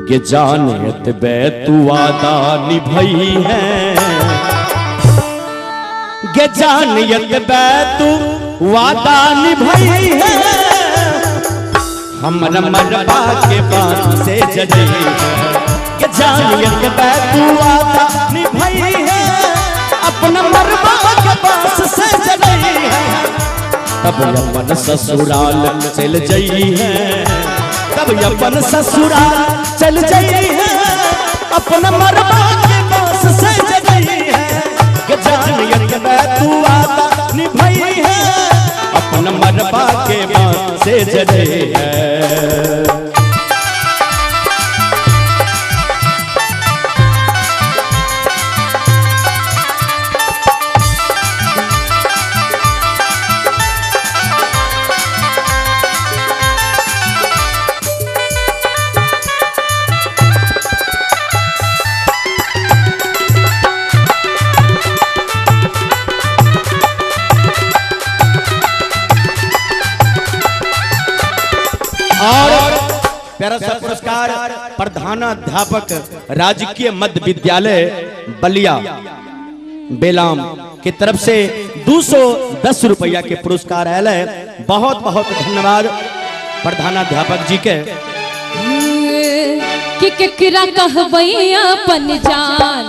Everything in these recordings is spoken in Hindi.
ये जानत बे तू वादा निभाई है, ये जानत बे तू वादा निभाई है, हमरा मरबा के बात से जड़ी है, ये जानत बे तू वादा निभाई है, अपना मरबा के बात से जड़ी है, तब अपन ससुराल चल जाई है, तब अपन ससुराल चल जाई है, अपना मरबा के पास से जड़ी है, कि जानत बे तू वादा निभाई है, अपना मरबा के पास से जड़ी है। और प्यारा सा पुरस्कार प्रधानाध्यापक राजकीय मध्य विद्यालय बलिया बेलाम की तरफ से 210 रुपया के पुरस्कार आयल है। बहुत बहुत धन्यवाद प्रधानाध्यापक जी के। कि केकरा कहबई अपन जान,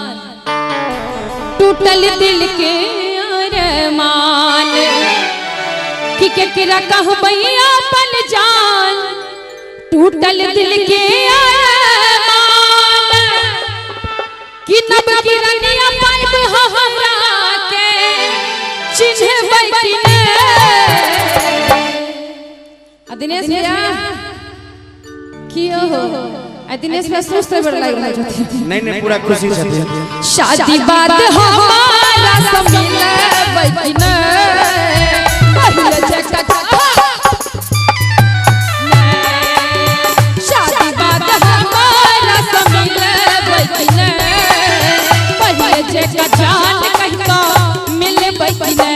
टूटल दिल के अरमान, कि केकरा कहबई अपन जान, टूटल दिल के अरमान, कि नब की रनिया पाइब हमरा के चिन्हबै कि ने। दिनेश भैया कियो हो दिनेश भैया सोचते बड़ लाग रहा है। नहीं पूरा खुशी से शादी बात हमारा सब मिलबै कि ने, पहिले जगत जान कहिका मिलबै कि ने,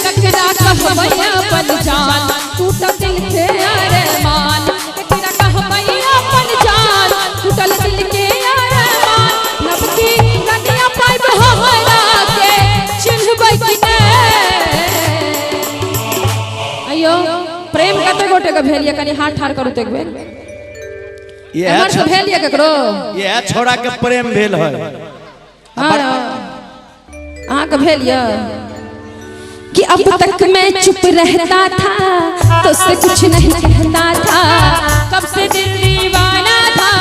केकरा कहबै अपन जान, टूटल दिल के अरमान, केकरा कहबै अपन जान, टूटल दिल के अरमान, नब की रनिया पाइब हमरा के चिन्हबै कि ने। अयो प्रेम कते गोटे के भेलिए, कनी हाथ ठाड़ करू त एक बेर। ये हमर से भेलिए केकरो, ये छोड़ा के प्रेम भेल है। हाँ भेलिया कि अब तक मैं चुप रहता था, तुझसे कुछ नहीं कहता था, कब से दिल दीवाना था,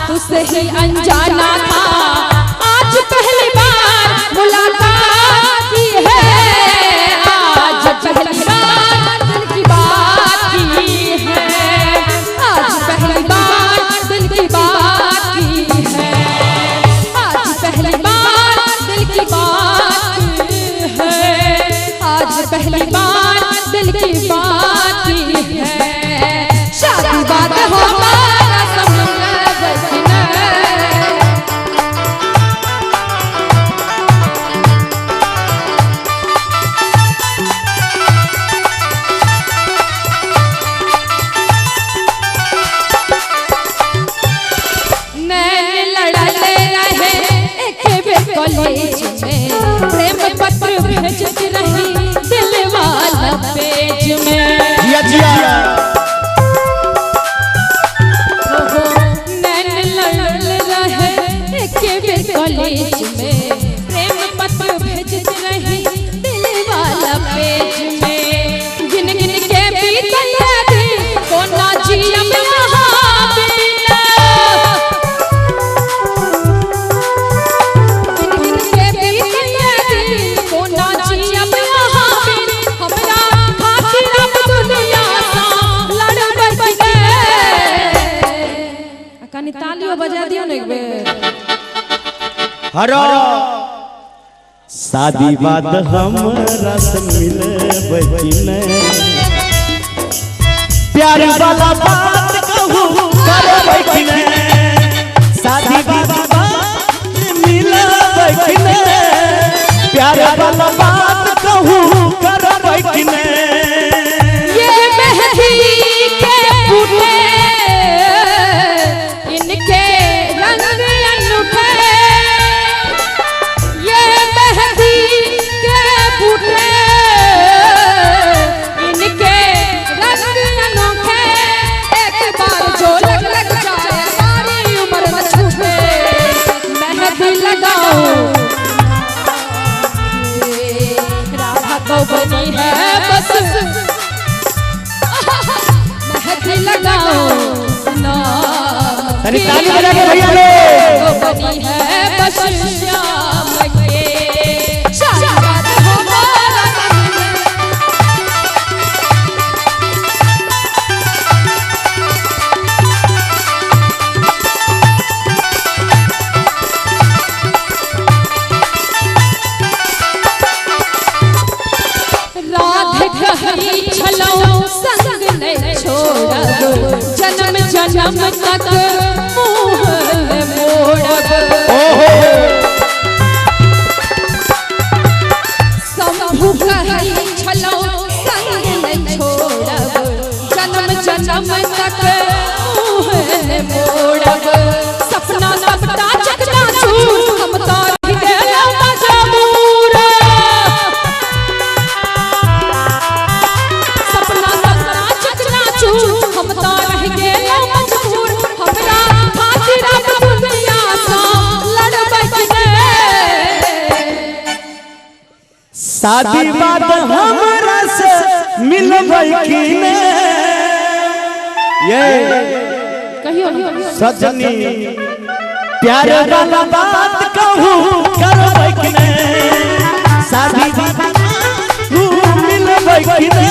तुझसे ही अनजाना था, आज पहली बार मुलाकात की है, आज पहली बार दिल की बात की है, आज पहली बार दिल की बात की है, आज पहली बार दिल की बात है, आज पहली बार दिल की बात की है। शादी बात हमारा सब मिलबै कि ने, नैन लड़ल रहे एक बेर कॉलेज में, प्रेम पत्र भेजत रही दिल वाला पेज में, नैन लड़ल रहे एक बेर कॉलेज में, प्रेम पत्र भेजत रही दिल वाला पेज में, गिन गिन के बीतल दिन कोना जियम वहाँ बिना, गिन गिन के बीतल दिन कोना जियम वहाँ बिना, हमरा खातिर अब दुनिया सा लड़बै कि ने। कनी तालियों बजा दियो न एक बेर। हरो शादी बात हमरा से मिलबै कि ने, प्यार वाला बात कहू करबै कि ने, शादी बात मिलबै कि ने, प्यार वाला बात कहू करबै कि ने। ये मेहंदी के बूटे इनके अरे ताली बजा के भैया लोग। वो बनी है बस श्याम के शायद हमारा राधे कहरी छलो संग नहीं छोड़ब जन्म जन्म तक मुँह न मोड़ब शंभु कहरी छलो संग नहीं छोड़ब जन्म जन्म तक मुँह न मोड़ब सपना सबटा चकना चूर हम तार देला मजबूर सपना सबटा चकना चूर हम तार देला मजबूर हमरा खातिर अब दुनिया सा लड़बै ने शादी बात हमरा से मिलबै कि ने ये कहियो सजनी प्यार वाला बात कहूँ करबै कि ने शादी बात मिलबै कि ने